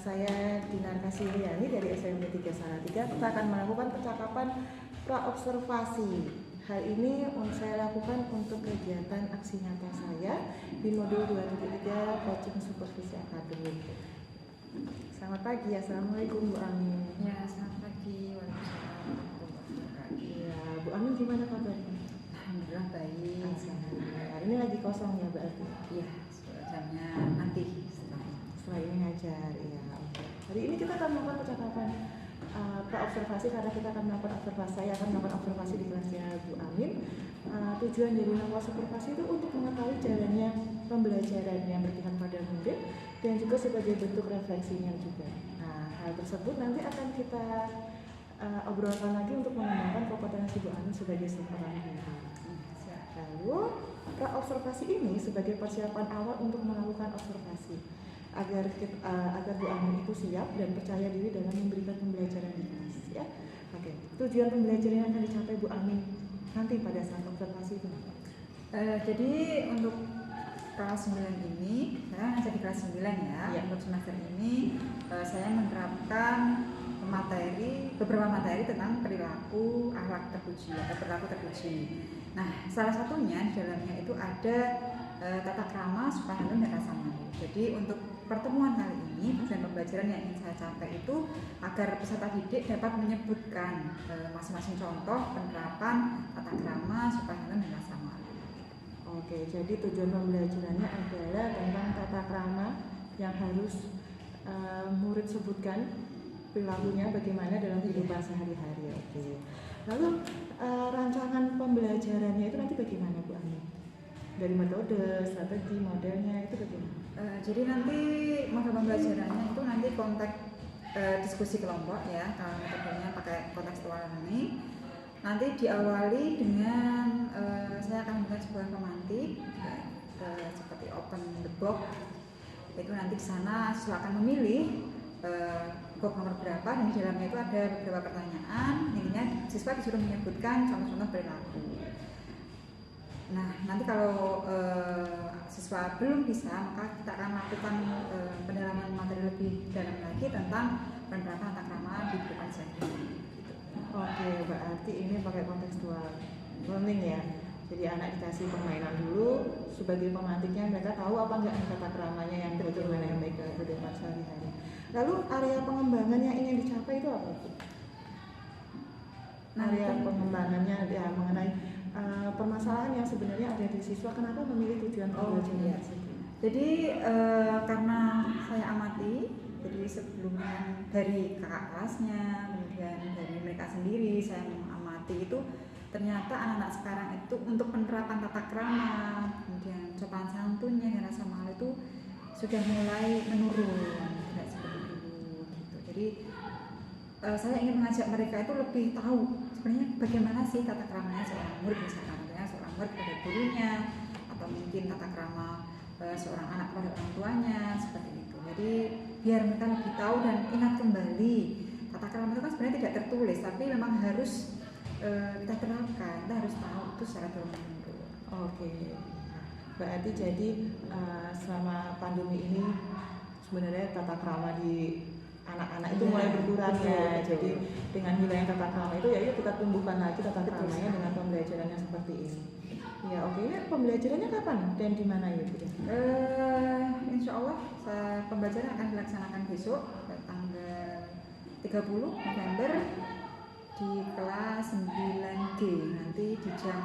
Saya Dinar Kasiliani dari SMP 3 Salatiga. Kita akan melakukan percakapan praobservasi. Hal ini saya lakukan untuk kegiatan aksi nyata saya di modul 2.3 Coaching Supervisi Akademik. Selamat pagi, Assalamualaikum Bu Amin. Ya, selamat pagi. Waalaikumsalam. Ya, Bu Amin gimana kabarnya? Alhamdulillah baik. Alhamdulillah. Ini lagi kosong ya berarti? Iya, jamnya nanti setelah ini ngajar. Ya, oke. Hari ini kita akan melakukan percakapan praobservasi karena kita akan melakukan observasi. Saya akan melakukan observasi di kelasnya Bu Amin. Tujuan dari melakukan supervisi itu untuk mengetahui jalannya pembelajaran yang berpihak pada murid dan juga sebagai bentuk refleksinya juga. Nah, hal tersebut nanti akan kita obrolkan lagi untuk mengembangkan kompetensi Bu Amin sebagai seorang guru. Lalu, praobservasi ini sebagai persiapan awal untuk melakukan observasi agar Bu Amin itu siap dan percaya diri dalam memberikan pembelajaran di kelas. Ya, oke. Tujuan pembelajaran yang akan dicapai Bu Amin nanti pada saat observasi itu. Jadi untuk kelas 9 ini, saya ngajar di kelas 9 ya. Untuk semester ini saya menerapkan beberapa materi tentang perilaku akhlak terpuji atau perilaku terpuji. Nah, salah satunya di dalamnya itu ada tata krama, sopan santun, dan rasa malu. Jadi untuk pertemuan kali ini, tujuan pembelajaran yang ingin saya capai itu agar peserta didik dapat menyebutkan masing-masing contoh penerapan tata krama, sopan santun, dan rasa malu. Oke, jadi tujuan pembelajarannya adalah tentang tata krama yang harus murid sebutkan perilakunya bagaimana dalam kehidupan sehari-hari. Oke. Lalu rancangan pembelajarannya itu nanti bagaimana Bu Amin? Dari metode, strategi, modelnya itu bagaimana? Jadi nanti model pembelajarannya itu nanti konteks diskusi kelompok ya. Kalau metodenya pakai kontekstual learning. Nanti diawali dengan saya akan membuat sebuah pemantik seperti open the box. Itu nanti di sana siswa akan memilih box nomor berapa dan di dalamnya itu ada beberapa pertanyaan. Intinya siswa disuruh menyebutkan contoh-contoh perilaku. Nah, nanti kalau siswa belum bisa, maka kita akan lakukan pendalaman materi lebih dalam lagi tentang penerapan tata krama di kehidupan sehari-hari. Oke, berarti ini pakai kontekstual learning ya. Jadi anak dikasih permainan dulu sebagai pemantiknya, mereka tahu apa enggak tata kramanya yang bagaimana yang baik dalam kehidupan sehari-hari. Lalu area pengembangan yang ingin dicapai itu apa Bu? Area pengembangannya ya mengenai permasalahan yang sebenarnya ada di siswa, kenapa memilih tujuan pembelajaran tersebut? Jadi karena saya amati, jadi sebelumnya dari kakak kelasnya, kemudian dari mereka sendiri, saya mengamati itu ternyata anak-anak sekarang itu untuk penerapan tata krama, kemudian sopan santunnya dan rasa malu itu sudah mulai menurun, tidak seperti dulu gitu. Jadi saya ingin mengajak mereka itu lebih tahu sebenarnya bagaimana sih tata kramanya seorang murid, misalkan seorang murid pada gurunya atau mungkin tata krama seorang anak pada orang tuanya, seperti itu. Jadi biar mereka lebih tahu dan ingat kembali tata krama itu kan sebenarnya tidak tertulis, tapi memang harus kita terapkan, kita harus tahu itu secara terus-menerus. Oke, berarti jadi selama pandemi ini sebenarnya tata krama di anak-anak itu mulai berkurang ya. Jadi dengan hilangnya tata krama itu ya yuk kita tumbuhkan lagi tata kramanya dengan pembelajaran yang seperti ini. Ya oke, ini pembelajarannya kapan dan di mana ya Bu? Insya Allah pembelajaran akan dilaksanakan besok tanggal 30 November di kelas 9G, nanti di jam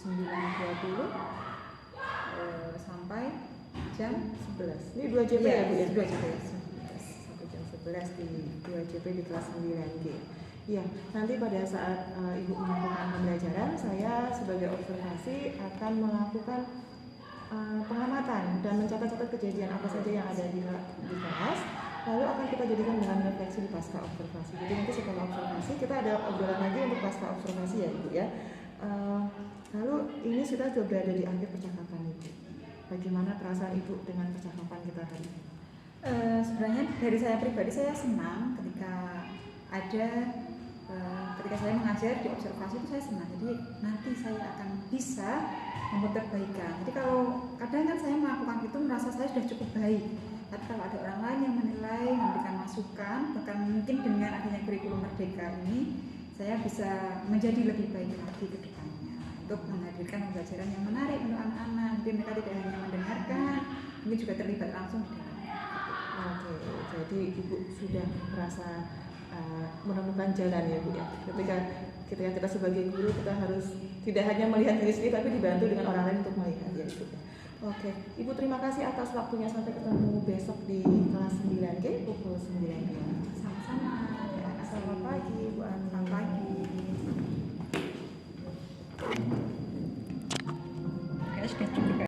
9.20 sampai jam 11. Ini 2 JP ya Bu ya? 2 JP. Sampai jam 11 di 2 JP di kelas 9G. Iya, nanti pada saat Ibu melakukan pembelajaran, saya sebagai observasi akan melakukan pengamatan dan mencatat-catat kejadian apa saja yang ada di kelas. Lalu akan kita jadikan dengan refleksi di pasca observasi. Jadi nanti setelah observasi kita ada obrolan lagi untuk pasca observasi ya Ibu ya. Lalu ini sudah berada di akhir percakapan Ibu. Bagaimana perasaan Ibu dengan percakapan kita hari ini? Sebenarnya dari saya pribadi saya senang ketika saya mengajar di observasi itu saya senang. Jadi nanti saya akan bisa membuat perbaikan. Jadi kalau kadang kan saya melakukan itu merasa saya sudah cukup baik. Tapi kalau ada orang lain yang menilai, memberikan masukan, bahkan mungkin dengan adanya kurikulum Merdeka ini, saya bisa menjadi lebih baik lagi ke depannya untuk menghadirkan pembelajaran yang menarik untuk anak-anak. Jadi mereka tidak hanya mendengarkan, mungkin juga terlibat langsung di dalam. Oke, jadi Ibu sudah merasa menemukan jalan ya Bu ya. Ketika kita sebagai guru, kita harus tidak hanya melihat diri sendiri, tapi dibantu dengan orang lain untuk melihat ya Ibu. Oke, Ibu terima kasih atas waktunya, sampai ketemu besok di kelas 9G pukul 9. Sama-sama. Ya, selamat pagi Bu Ani. Selamat pagi.